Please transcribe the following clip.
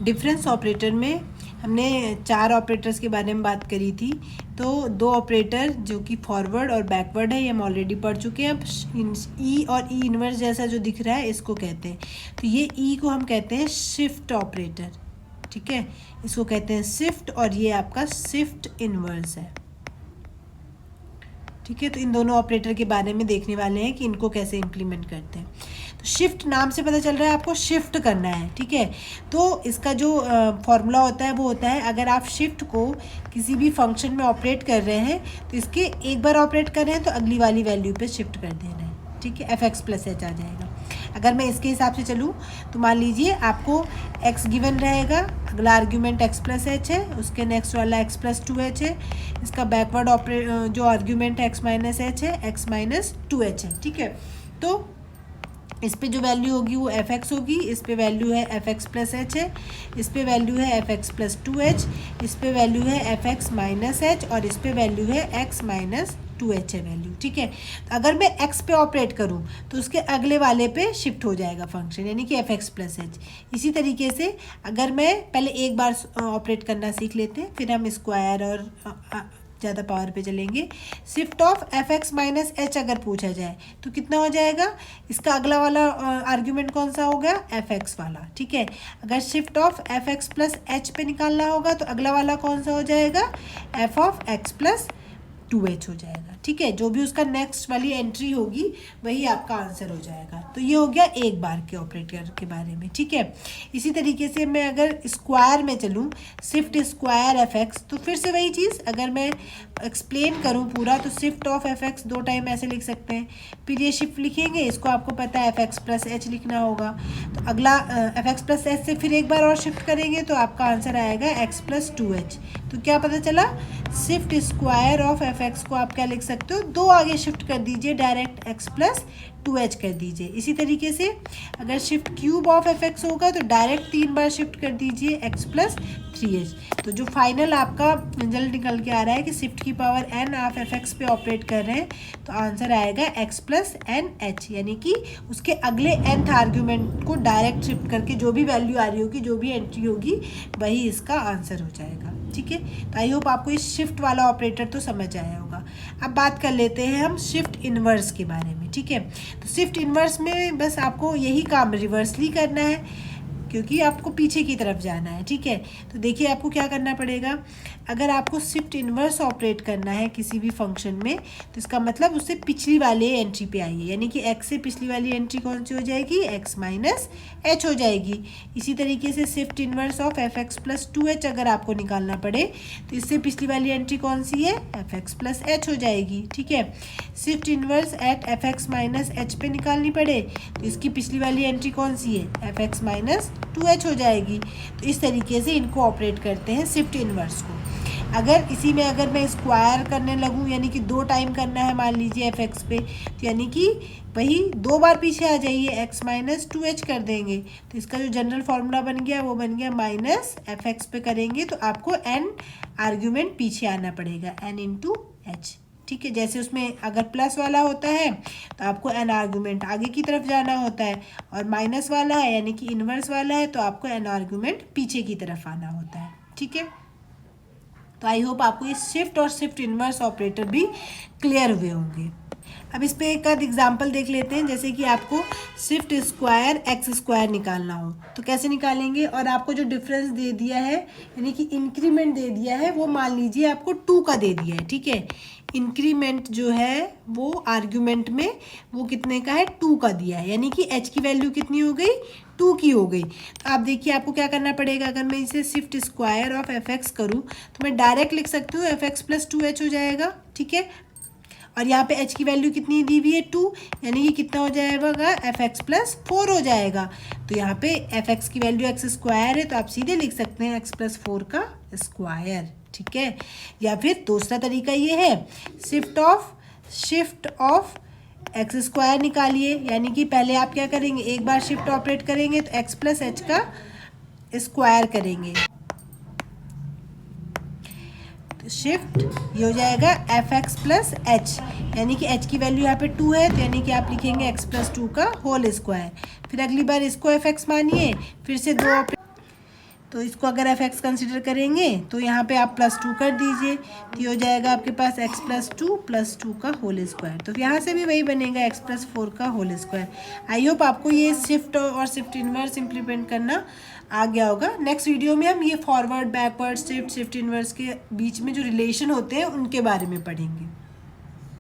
Difference operator में हमने 4 operators के बारे में बात करी थी। तो 2 ऑपरेटर जो कि फॉरवर्ड और बैकवर्ड है ये हम ऑलरेडी पढ़ चुके हैं। अब ई और ई इनवर्स जैसा जो दिख रहा है इसको कहते हैं, तो ये ई को हम कहते हैं शिफ्ट ऑपरेटर, ठीक है, इसको कहते हैं शिफ्ट, और ये आपका शिफ्ट इनवर्स है, ठीक है। तो इन दोनों ऑपरेटर के बारे में देखने वाले हैं कि इनको कैसे इम्प्लीमेंट करते हैं। तो शिफ्ट नाम से पता चल रहा है आपको शिफ्ट करना है, ठीक है। तो इसका जो फॉर्मूला होता है वो होता है, अगर आप शिफ्ट को किसी भी फंक्शन में ऑपरेट कर रहे हैं तो इसके एक बार ऑपरेट कर रहे हैं तो अगली वाली वैल्यू पे शिफ्ट कर देना है, ठीक है, fx प्लस एच आ जाएगा। अगर मैं इसके हिसाब से चलूँ तो मान लीजिए आपको x गिवन रहेगा, अगला आर्ग्यूमेंट x प्लस एच है, उसके नेक्स्ट वाला x प्लस 2h है, इसका बैकवर्ड जो आर्ग्यूमेंट x माइनस एच है x माइनस 2h है, ठीक है। तो इस पे जो वैल्यू होगी वो fx होगी, इस पे वैल्यू है fx प्लस एच है, इस पे वैल्यू है fx प्लस 2h, इस पे वैल्यू है fx माइनस एच, और इस पे वैल्यू है x माइनस 2h है वैल्यू, ठीक है। तो अगर मैं x पे ऑपरेट करूँ तो उसके अगले वाले पे शिफ्ट हो जाएगा फंक्शन, यानी कि fx प्लस एच। इसी तरीके से अगर मैं पहले एक बार ऑपरेट करना सीख लेते हैं, फिर हम स्क्वायर और ज़्यादा पावर पे चलेंगे। Shift of fx minus H अगर पूछा जाए तो कितना हो जाएगा, इसका अगला वाला आर्ग्यूमेंट कौन सा होगा, fx वाला, ठीक है। अगर shift of fx plus H पे निकालना होगा तो अगला वाला कौन सा हो जाएगा, f of x plus 2h हो जाएगा, ठीक है। जो भी उसका नेक्स्ट वाली एंट्री होगी वही आपका आंसर हो जाएगा। तो ये हो गया एक बार के ऑपरेटर के बारे में, ठीक है। इसी तरीके से मैं अगर स्क्वायर में चलूँ, शिफ्ट स्क्वायर fx, तो फिर से वही चीज़ अगर मैं एक्सप्लेन करूँ पूरा तो शिफ्ट ऑफ fx 2 टाइम ऐसे लिख सकते हैं, फिर ये शिफ्ट लिखेंगे, इसको आपको पता है fx प्लस एच लिखना होगा, तो अगला fx प्लस एच से फिर एक बार और शिफ्ट करेंगे तो आपका आंसर आएगा x प्लस 2h। तो क्या पता चला, शिफ्ट स्क्वायर ऑफ fx को आप क्या लिख सकते हो, 2 आगे शिफ्ट कर दीजिए, डायरेक्ट x प्लस 2h कर दीजिए। इसी तरीके से अगर शिफ्ट क्यूब ऑफ fx होगा तो डायरेक्ट 3 बार शिफ्ट कर दीजिए x प्लस 3h। तो जो फाइनल आपका रिजल्ट निकल के आ रहा है कि शिफ्ट की पावर n आप fx पे ऑपरेट कर रहे हैं तो आंसर आएगा x प्लस एन एच, यानी कि उसके अगले nth आर्ग्यूमेंट को डायरेक्ट शिफ्ट करके जो भी वैल्यू आ रही होगी, जो भी एंट्री होगी, वही इसका आंसर हो जाएगा, ठीक है। तो आई होप आपको इस शिफ्ट वाला ऑपरेटर तो समझ आया होगा। अब बात कर लेते हैं हम शिफ्ट इन्वर्स के बारे में, ठीक है। तो शिफ्ट इन्वर्स में बस आपको यही काम रिवर्सली करना है, क्योंकि आपको पीछे की तरफ जाना है, ठीक है। तो देखिए आपको क्या करना पड़ेगा, अगर आपको शिफ्ट इन्वर्स ऑपरेट करना है किसी भी फंक्शन में तो इसका मतलब उससे पिछली वाली एंट्री पे आइए, यानी कि x से पिछली वाली एंट्री कौन सी हो जाएगी, x माइनस एच हो जाएगी। इसी तरीके से shift inverse of fx plus 2h अगर आपको निकालना पड़े तो इससे पिछली वाली एंट्री कौन सी है, fx प्लस एच हो जाएगी, ठीक है। Shift inverse at fx minus H पे निकालनी पड़े तो इसकी पिछली वाली एंट्री कौन सी है, fx माइनस 2h हो जाएगी। तो इस तरीके से इनको ऑपरेट करते हैं शिफ्ट इन्वर्स को। अगर इसी में अगर मैं स्क्वायर करने लगूँ, यानी कि 2 टाइम करना है मान लीजिए fx पे, तो यानी कि वही 2 बार पीछे आ जाइए, x माइनस 2h कर देंगे तो इसका जो जनरल फार्मूला बन गया वो बन गया माइनस fx पे करेंगे तो आपको n आर्ग्यूमेंट पीछे आना पड़ेगा, n इंटू एच, ठीक है। जैसे उसमें अगर प्लस वाला होता है तो आपको n आर्ग्यूमेंट आगे की तरफ जाना होता है, और माइनस वाला है यानी कि इन्वर्स वाला है तो आपको n आर्ग्यूमेंट पीछे की तरफ आना होता है, ठीक है। तो आई होप आपको ये शिफ्ट और शिफ्ट इन्वर्स ऑपरेटर भी क्लियर हुए होंगे। अब इस पे एक आध एग्जाम्पल देख लेते हैं, जैसे कि आपको शिफ्ट स्क्वायर एक्स स्क्वायर निकालना हो तो कैसे निकालेंगे, और आपको जो डिफरेंस दे दिया है यानी कि इंक्रीमेंट दे दिया है वो मान लीजिए आपको 2 का दे दिया है, ठीक है। इंक्रीमेंट जो है वो आर्ग्यूमेंट में वो कितने का है, 2 का दिया है, यानी कि h की वैल्यू कितनी हो गई, 2 की हो गई। तो आप देखिए आपको क्या करना पड़ेगा, अगर मैं इसे शिफ्ट स्क्वायर ऑफ fx करूँ तो मैं डायरेक्ट लिख सकती हूँ fx प्लस 2h हो जाएगा, ठीक है। और यहाँ पे h की वैल्यू कितनी दी हुई है, 2, यानी कि कितना हो जाएगा, fx प्लस 4 हो जाएगा। तो यहाँ पे fx की वैल्यू x स्क्वायर है तो आप सीधे लिख सकते हैं x प्लस 4 का स्क्वायर, ठीक है। या फिर दूसरा तरीका ये है, शिफ्ट ऑफ एक्स स्क्वायर निकालिए, यानी कि पहले आप क्या करेंगे, एक बार शिफ्ट ऑपरेट करेंगे तो x प्लस एच का स्क्वायर करेंगे, तो शिफ्ट ये हो जाएगा fx प्लस एच, यानी कि h की वैल्यू यहाँ पे 2 है तो यानी कि आप लिखेंगे x प्लस 2 का होल स्क्वायर। फिर अगली बार इसको fx मानिए, फिर से 2 तो इसको अगर एफ एक्स कंसिडर करेंगे तो यहाँ पे आप +2 कर दीजिए, तो ये हो जाएगा आपके पास x+2 का होल स्क्वायर। तो यहाँ से भी वही बनेगा x+4 का होल स्क्वायर। आई होप आपको ये शिफ्ट और शिफ्ट इन्वर्स इम्प्लीमेंट करना आ गया होगा। नेक्स्ट वीडियो में हम ये फॉरवर्ड, बैकवर्ड, शिफ्ट इन्वर्स के बीच में जो रिलेशन होते हैं उनके बारे में पढ़ेंगे।